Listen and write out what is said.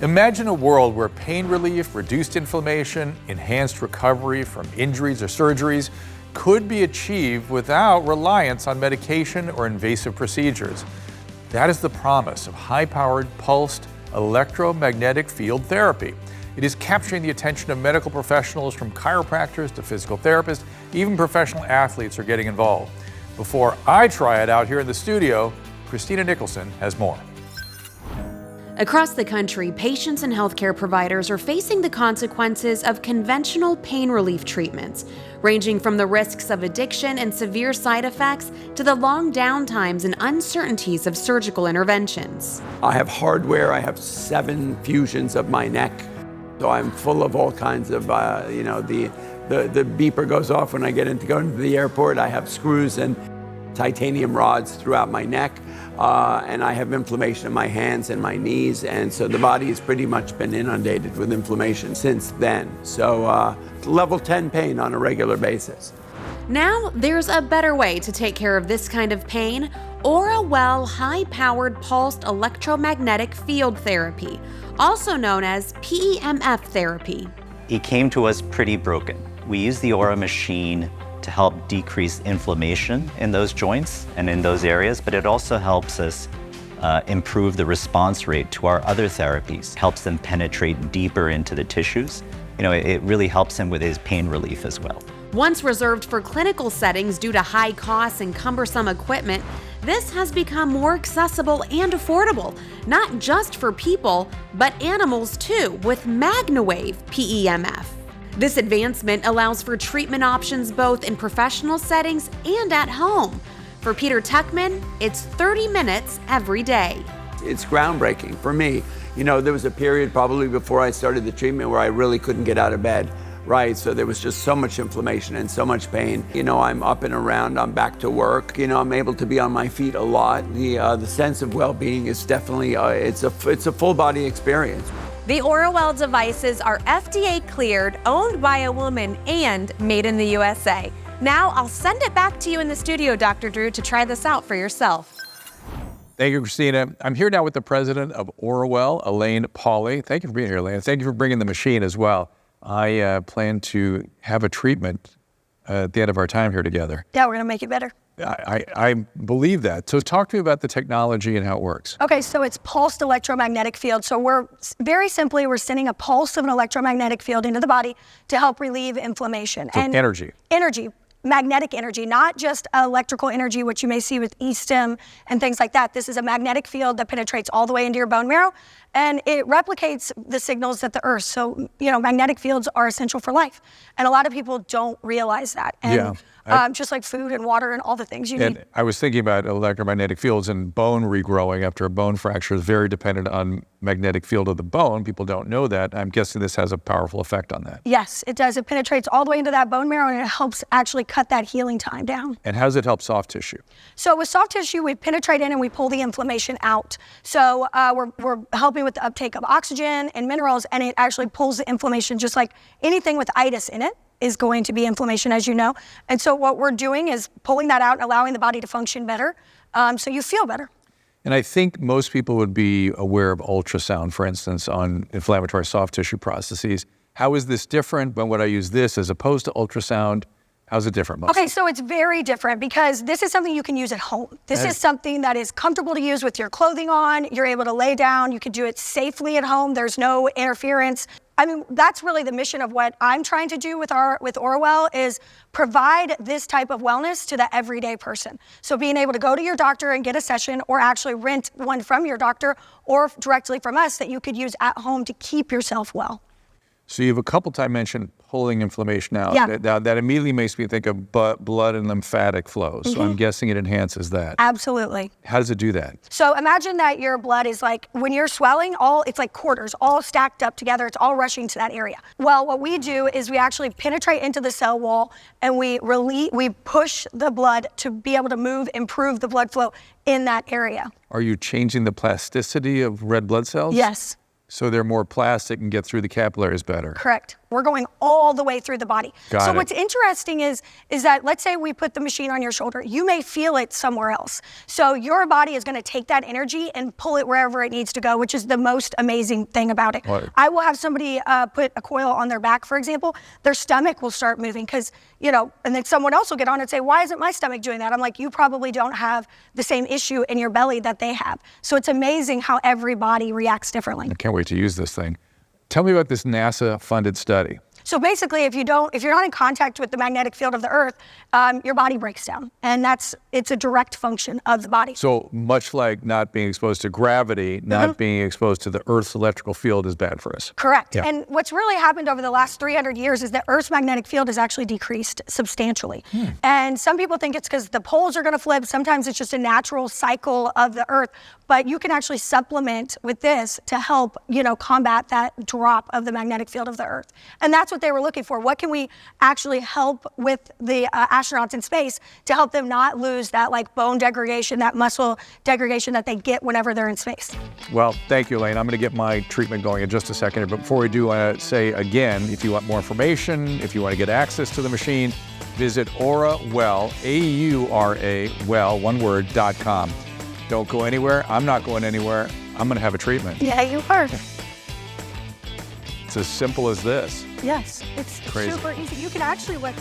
Imagine a world where pain relief, reduced inflammation, enhanced recovery from injuries or surgeries could be achieved without reliance on medication or invasive procedures. That is the promise of high-powered pulsed electromagnetic field therapy. It is capturing the attention of medical professionals from chiropractors to physical therapists. Even professional athletes are getting involved. Before I try it out here in the studio, Christina Nicholson has more. Across the country, patients and healthcare providers are facing the consequences of conventional pain relief treatments, ranging from the risks of addiction and severe side effects to the long downtimes and uncertainties of surgical interventions. I have hardware. I have 7 fusions of my neck. So I'm full of all kinds of, the beeper goes off when I go into the airport. I have screws and titanium rods throughout my neck. And I have inflammation in my hands and my knees, and so the body has pretty much been inundated with inflammation since then. So level 10 pain on a regular basis. Now there's a better way to take care of this kind of pain: Aura high-powered pulsed electromagnetic field therapy, also known as PEMF therapy. It came to us pretty broken. We use the Aura machine to help decrease inflammation in those joints and in those areas, but it also helps us improve the response rate to our other therapies, helps them penetrate deeper into the tissues. It really helps him with his pain relief as well. Once reserved for clinical settings due to high costs and cumbersome equipment, this has become more accessible and affordable, not just for people, but animals too, with MagnaWave PEMF. This advancement allows for treatment options both in professional settings and at home. For Peter Tuckman, it's 30 minutes every day. It's groundbreaking for me. There was a period probably before I started the treatment where I really couldn't get out of bed, right? So there was just so much inflammation and so much pain. I'm up and around, I'm back to work. I'm able to be on my feet a lot. The sense of well-being is definitely, it's a full body experience. The Aura devices are FDA cleared, owned by a woman, and made in the USA. Now I'll send it back to you in the studio, Dr. Drew, to try this out for yourself. Thank you, Christina. I'm here now with the president of Aura, Alane Paulley. Thank you for being here, Alane. Thank you for bringing the machine as well. I plan to have a treatment at the end of our time here together. Yeah, we're going to make it better. I believe that. So talk to me about the technology and how it works. Okay, so it's pulsed electromagnetic field. So we're sending a pulse of an electromagnetic field into the body to help relieve inflammation. So and energy. Energy. Magnetic energy, not just electrical energy, which you may see with e-stim and things like that. This is a magnetic field that penetrates all the way into your bone marrow, and it replicates the signals at the earth. So, magnetic fields are essential for life. And a lot of people don't realize that. And just like food and water and all the things you need. I was thinking about electromagnetic fields and bone regrowing after a bone fracture is very dependent on magnetic field of the bone. People don't know that. I'm guessing this has a powerful effect on that. Yes, it does. It penetrates all the way into that bone marrow, and it helps actually cut that healing time down. And how does it help soft tissue? So with soft tissue, we penetrate in and we pull the inflammation out. So we're helping with the uptake of oxygen and minerals, and it actually pulls the inflammation, just like anything with itis in it is going to be inflammation, as you know. And so what we're doing is pulling that out and allowing the body to function better, so you feel better. And I think most people would be aware of ultrasound, for instance, on inflammatory soft tissue processes. How is this different when would I use this as opposed to ultrasound? How's it different? Okay, so it's very different because this is something you can use at home. This is something that is comfortable to use with your clothing on. You're able to lay down. You can do it safely at home. There's no interference. I mean, that's really the mission of what I'm trying to do with Aura is provide this type of wellness to the everyday person. So being able to go to your doctor and get a session, or actually rent one from your doctor or directly from us that you could use at home to keep yourself well. So you've a couple times mentioned pulling inflammation out. Yeah. That immediately makes me think of blood and lymphatic flow. So I'm guessing it enhances that. Absolutely. How does it do that? So imagine that your blood is like, when you're swelling, it's like quarters, all stacked up together. It's all rushing to that area. Well, what we do is we actually penetrate into the cell wall and we push the blood to be able to improve the blood flow in that area. Are you changing the plasticity of red blood cells? Yes. So they're more plastic and get through the capillaries better. Correct. We're going all the way through the body. Got so it. what's interesting is that let's say we put the machine on your shoulder, you may feel it somewhere else. So your body is going to take that energy and pull it wherever it needs to go, which is the most amazing thing about it. What? I will have somebody put a coil on their back, for example, their stomach will start moving because, you know, and then someone else will get on and say, why isn't my stomach doing that? I'm like, you probably don't have the same issue in your belly that they have. So it's amazing how every body reacts differently. I can't wait to use this thing. Tell me about this NASA-funded study. So basically, if you're not in contact with the magnetic field of the Earth, your body breaks down, and it's a direct function of the body. So much like not being exposed to gravity, not being exposed to the Earth's electrical field is bad for us. Correct. Yeah. And what's really happened over the last 300 years is that Earth's magnetic field has actually decreased substantially. And some people think it's because the poles are going to flip. Sometimes it's just a natural cycle of the Earth. But you can actually supplement with this to help, you know, combat that drop of the magnetic field of the Earth. And that's what they were looking for. What can we actually help with the astronauts in space to help them not lose that like bone degradation, that muscle degradation that they get whenever they're in space? Well, thank you, Alane. I'm going to get my treatment going in just a second. But before we do, I want to say again, if you want more information, if you want to get access to the machine, visit AuraWell, A-U-R-A, well, one word, .com. Don't go anywhere. I'm not going anywhere. I'm going to have a treatment. Yeah, you are. It's as simple as this. Yes, it's Crazy. super easy. You can actually like.